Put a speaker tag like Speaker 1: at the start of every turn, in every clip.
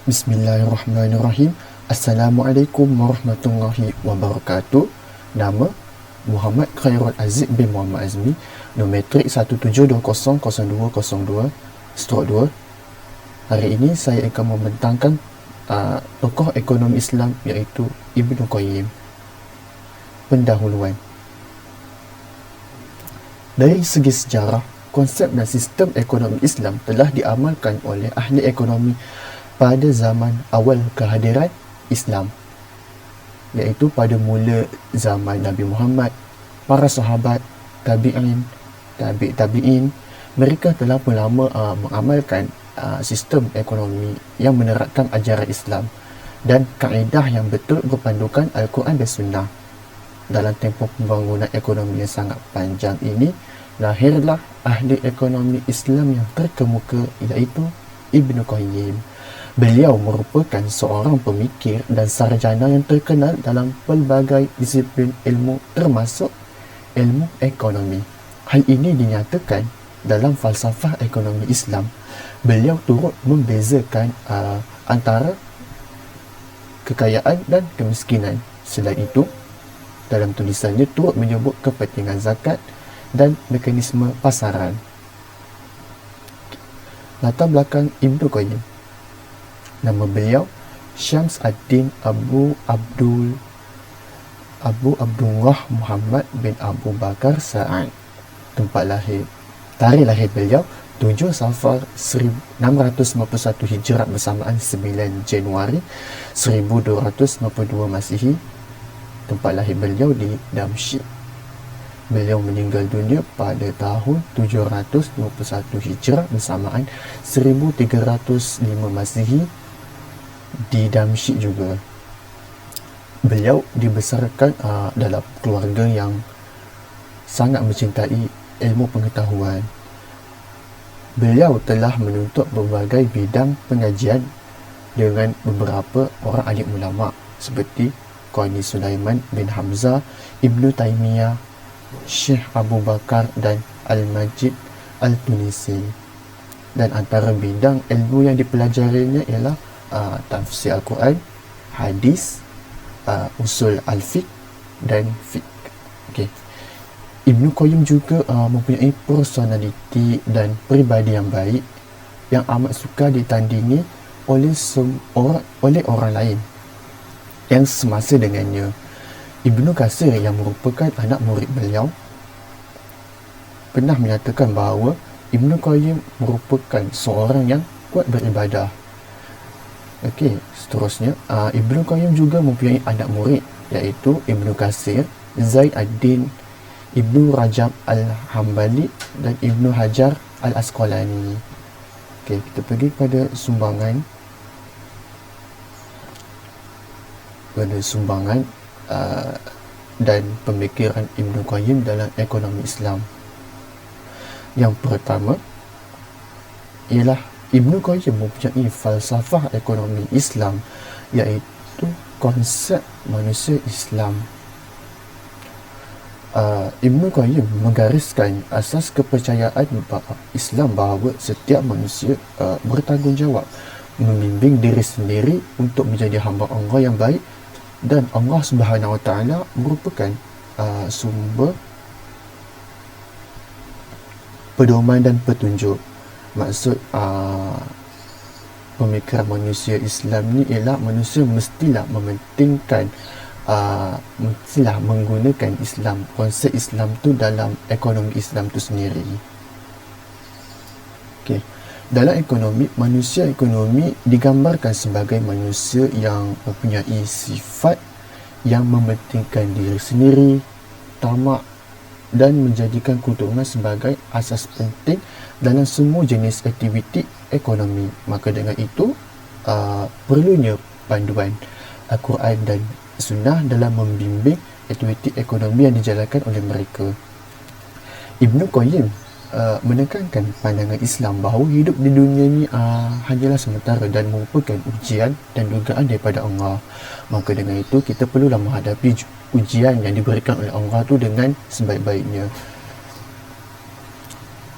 Speaker 1: Bismillahirrahmanirrahim. Assalamualaikum warahmatullahi wabarakatuh. Nama Muhammad Khairul Aziz bin Muhammad Azmi, Nometrik 17200202/2. Hari ini saya akan membentangkan tokoh ekonomi Islam iaitu Ibnu Qayyim. Pendahuluan. Dari segi sejarah, konsep dan sistem ekonomi Islam telah diamalkan oleh ahli ekonomi pada zaman awal kehadiran Islam, iaitu pada mula zaman Nabi Muhammad, para sahabat, tabi'in, tabi'in. Mereka telah pun lama mengamalkan sistem ekonomi yang menerapkan ajaran Islam dan kaedah yang betul berpandukan Al-Quran dan Sunnah. Dalam tempoh pembangunan ekonomi yang sangat panjang ini, lahirlah ahli ekonomi Islam yang terkemuka iaitu Ibnu Qayyim. Beliau merupakan seorang pemikir dan sarjana yang terkenal dalam pelbagai disiplin ilmu termasuk ilmu ekonomi. Hal ini dinyatakan dalam falsafah ekonomi Islam. Beliau turut membezakan antara kekayaan dan kemiskinan. Selain itu, dalam tulisannya turut menyebut kepentingan zakat dan mekanisme pasaran. Latar belakang Ibnu Qayyim. Nama beliau Syams ad-Din Abu Abdullah Muhammad bin Abu Bakar Sa'ad. Tempat lahir. Tarikh lahir beliau 7 Safar 1651 Hijrah bersamaan 9 Januari 1252 Masihi. Tempat lahir beliau di Damsyik. Beliau meninggal dunia pada tahun 721 Hijrah bersamaan 1305 Masihi di Damsyik juga. Beliau dibesarkan dalam keluarga yang sangat mencintai ilmu pengetahuan. Beliau telah menuntut berbagai bidang pengajian dengan beberapa orang alim ulama seperti Qani Sulaiman bin Hamzah, Ibnu Taimiyah, Syekh Abu Bakar dan Al-Majid Al-Tunisi. Dan antara bidang ilmu yang dipelajarinya ialah tafsir Al-Quran, hadis, usul al-fiqh dan fiqh. Okay. Ibnu Qayyim juga mempunyai personaliti dan peribadi yang baik yang amat suka ditandingi oleh orang lain yang semasa dengannya. Ibnu Katsir yang merupakan anak murid beliau pernah menyatakan bahawa Ibnu Qayyim merupakan seorang yang kuat beribadah. Okey, seterusnya Ibnu Qayyim juga mempunyai anak murid iaitu Ibnu Katsir, Zaid ad-Din, Ibnu Rajab al-Hambali dan Ibnu Hajar al-Asqalani. Okey, kita pergi pada sumbangan dan pemikiran Ibnu Qayyim dalam ekonomi Islam. Yang pertama ialah Ibnu Qayyim mempunyai falsafah ekonomi Islam iaitu konsep manusia Islam. Ibnu Qayyim menggariskan asas kepercayaan Islam bahawa setiap manusia bertanggungjawab membimbing diri sendiri untuk menjadi hamba Allah yang baik, dan Allah Subhanahu Wa Taala merupakan sumber pedoman dan petunjuk. Maksud pemikiran manusia Islam ni ialah manusia mestilah menggunakan Islam, konsep Islam tu dalam ekonomi Islam tu sendiri. Okay. Dalam ekonomi, manusia ekonomi digambarkan sebagai manusia yang mempunyai sifat yang mementingkan diri sendiri, tamak dan menjadikan keuntungan sebagai asas penting dalam semua jenis aktiviti ekonomi. Maka dengan itu, perlunya panduan Al-Quran dan Sunnah dalam membimbing aktiviti ekonomi yang dijalankan oleh mereka. Ibnu Qayyim menekankan pandangan Islam bahawa hidup di dunia ini hanyalah sementara dan merupakan ujian dan dugaan daripada Allah. Maka dengan itu, kita perlulah menghadapi ujian yang diberikan oleh Allah tu dengan sebaik-baiknya.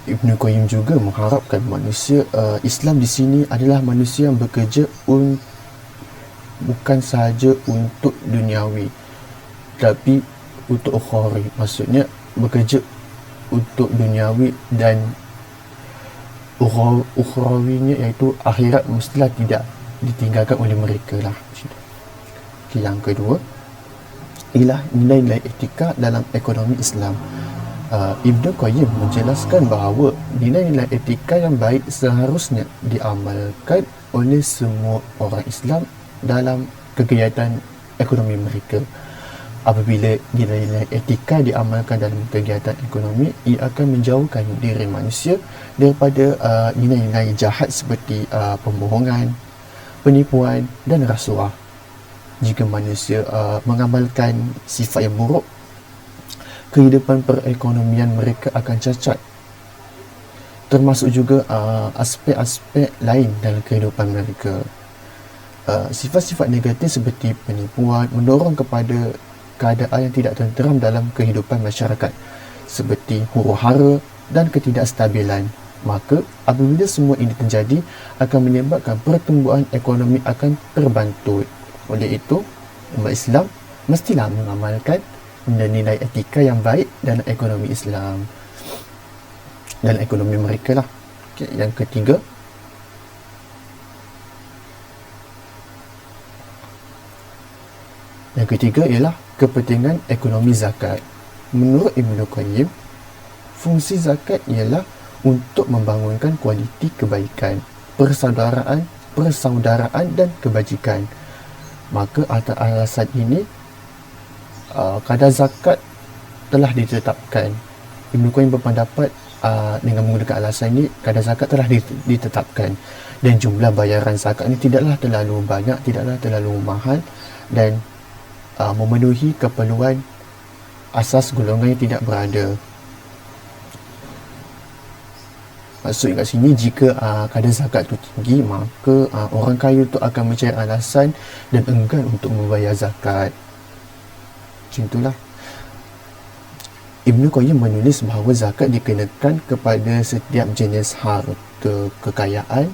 Speaker 1: Ibnu Qayyim juga mengharapkan manusia Islam di sini adalah manusia yang bekerja bukan sahaja untuk duniawi tapi untuk ukhrawi. Maksudnya bekerja untuk duniawi dan ukhrawinya iaitu akhirat mestilah tidak ditinggalkan oleh mereka lah. Okay, yang kedua ialah nilai-nilai etika dalam ekonomi Islam. Ibnu Qayyim menjelaskan bahawa nilai-nilai etika yang baik seharusnya diamalkan oleh semua orang Islam dalam kegiatan ekonomi mereka. Apabila nilai-nilai etika diamalkan dalam kegiatan ekonomi, ia akan menjauhkan diri manusia daripada nilai-nilai jahat seperti pembohongan, penipuan dan rasuah. Jika manusia mengamalkan sifat yang buruk, kehidupan perekonomian mereka akan cacat. Termasuk juga aspek-aspek lain dalam kehidupan mereka. Sifat-sifat negatif seperti penipuan mendorong kepada keadaan yang tidak tenteram dalam kehidupan masyarakat seperti huru-hara dan ketidakstabilan. Maka apabila semua ini terjadi akan menyebabkan pertumbuhan ekonomi akan terbantut. Oleh itu, umat Islam mestilah mengamalkan nilai etika yang baik dalam ekonomi Islam, dalam ekonomi mereka lah. Okay, yang ketiga ialah kepentingan ekonomi zakat. Menurut Ibnu Qayyim, fungsi zakat ialah untuk membangunkan kualiti kebaikan, persaudaraan dan kebajikan. Maka atas alasan ini kadar zakat telah ditetapkan. Ibnu Qayyim berpendapat dengan menggunakan alasan ini, kadar zakat telah ditetapkan dan jumlah bayaran zakat ini tidaklah terlalu banyak, tidaklah terlalu mahal dan memenuhi keperluan asas golongan yang tidak berada. Maksud kat sini, jika kadar zakat itu tinggi, maka orang kaya itu akan mencari alasan dan enggan untuk membayar zakat. Macam itulah. Ibnu Qayyim menulis bahawa zakat dikenakan kepada setiap jenis harta kekayaan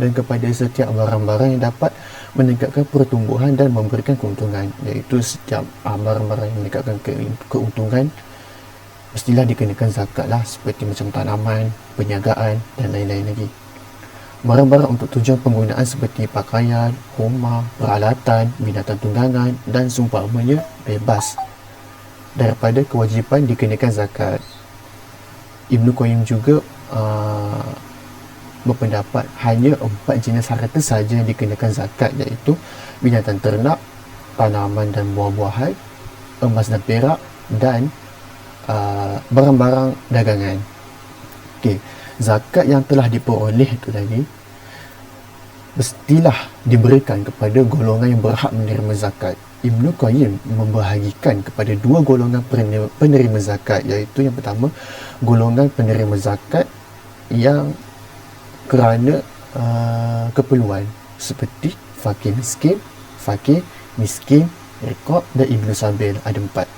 Speaker 1: dan kepada setiap barang-barang yang dapat meningkatkan pertumbuhan dan memberikan keuntungan, iaitu setiap barang-barang yang meningkatkan keuntungan mestilah dikenakan zakat lah, seperti macam tanaman, perniagaan dan lain-lain lagi. Barang-barang untuk tujuan penggunaan seperti pakaian, rumah, peralatan, binatang tunggangan dan seumpamanya bebas daripada kewajipan dikenakan zakat. Ibnu Qayyim juga berpendapat hanya 4 jenis harta sahaja yang dikenakan zakat, iaitu binatang ternak, tanaman dan buah-buahan, emas dan perak dan barang-barang dagangan. Okey, zakat yang telah diperoleh itu tadi mestilah diberikan kepada golongan yang berhak menerima zakat. Ibnu Qayyim membahagikan kepada 2 golongan penerima zakat, iaitu yang pertama, golongan penerima zakat yang kerana keperluan seperti fakir miskin, riqab dan ibnu sabil, ada 4.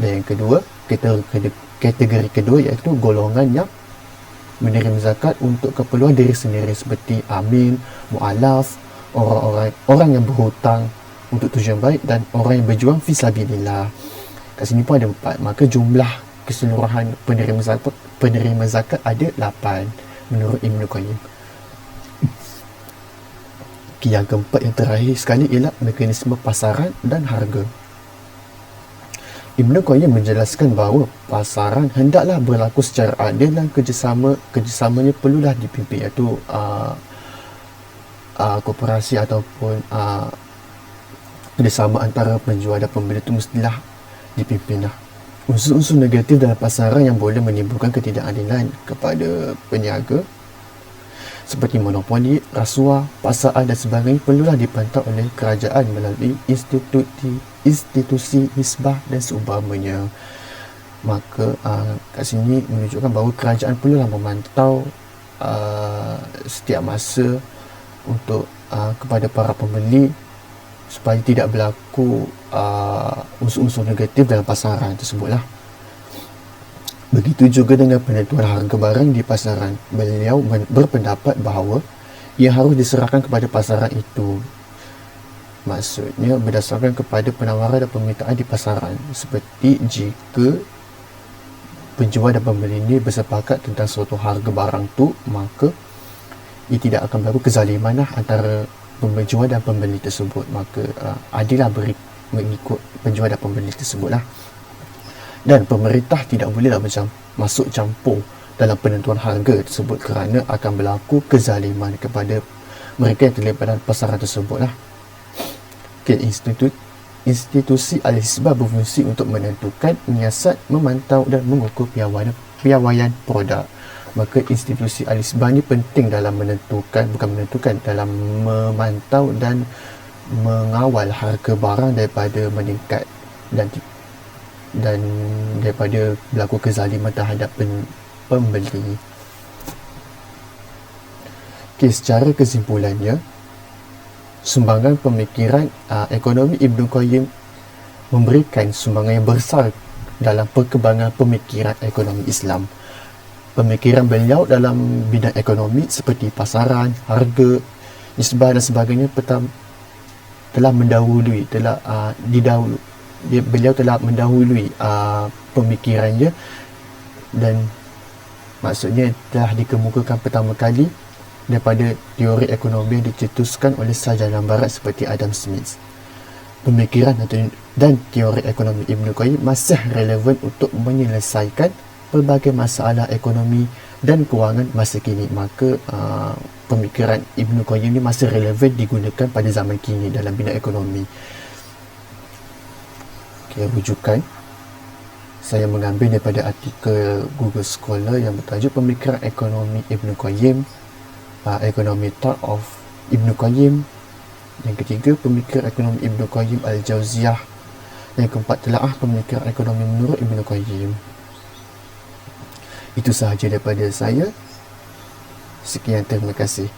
Speaker 1: Dan yang kedua, kategori kedua iaitu golongan yang menerima zakat untuk keperluan diri sendiri seperti amin, mu'alaf, orang yang berhutang untuk tujuan baik dan orang yang berjuang fisabilillah. Kat sini pun ada 4. Maka jumlah keseluruhan penerima zakat ada 8 menurut Ibnu Qayyim. Yang keempat, yang terakhir sekali ialah mekanisme pasaran dan harga. Ibnu Qayyim menjelaskan bahawa pasaran hendaklah berlaku secara adil dan kerjasamanya perlulah dipimpin, iaitu koperasi ataupun kerjasama antara penjual dan pembeli itu mestilah dipimpin lah. Unsur-unsur negatif dalam pasaran yang boleh menimbulkan ketidakadilan kepada peniaga seperti monopoli, rasuah, paksaan dan sebagainya perlulah dipantau oleh kerajaan melalui institusi hisbah dan seumpamanya. Maka kat sini menunjukkan bahawa kerajaan perlulah memantau setiap masa untuk kepada para pembeli supaya tidak berlaku unsur-unsur negatif dalam pasaran tersebutlah. Begitu juga dengan penentuan harga barang di pasaran. Beliau berpendapat bahawa ia harus diserahkan kepada pasaran itu. Maksudnya berdasarkan kepada penawaran dan permintaan di pasaran. Seperti jika penjual dan pembeli ini bersepakat tentang suatu harga barang tu, maka ia tidak akan berlaku kezaliman antara penjual dan pembeli tersebut. Maka adillah mengikut penjual dan pembeli tersebut lah. Dan pemerintah tidak bolehlah masuk campur dalam penentuan harga tersebut kerana akan berlaku kezaliman kepada mereka yang terlibat dalam pasaran tersebut lah. Okay, institusi Al-Hisbah berfungsi untuk menentukan, menyiasat, memantau dan mengukur piawaian produk. Maka institusi Al-Hisbah ni penting dalam dalam memantau dan mengawal harga barang daripada meningkat dan daripada berlaku kezaliman terhadap pembeli. Okay, secara kesimpulannya, sumbangan pemikiran ekonomi Ibn Qayyim memberikan sumbangan yang besar dalam perkembangan pemikiran ekonomi Islam. Pemikiran beliau dalam bidang ekonomi seperti pasaran, harga, nisbah dan sebagainya beliau telah mendahului pemikirannya, dan maksudnya telah dikemukakan pertama kali daripada teori ekonomi yang dicetuskan oleh sarjana barat seperti Adam Smith. Pemikiran dan teori ekonomi Ibn Qayyim masih relevan untuk menyelesaikan pelbagai masalah ekonomi dan kewangan masa kini. Maka pemikiran Ibn Qayyim ini masih relevan digunakan pada zaman kini dalam bidang ekonomi. Okay, rujukan saya mengambil daripada artikel Google Scholar yang bertajuk Pemikiran Ekonomi Ibn Qayyim, Economic Thought of Ibn Qayyim. Yang ketiga, Pemikiran Ekonomi Ibn Qayyim Al-Jauziyah. Yang keempat, Telaah Pemikiran Ekonomi menurut Ibn Qayyim. Itu sahaja daripada saya. Sekian, terima kasih.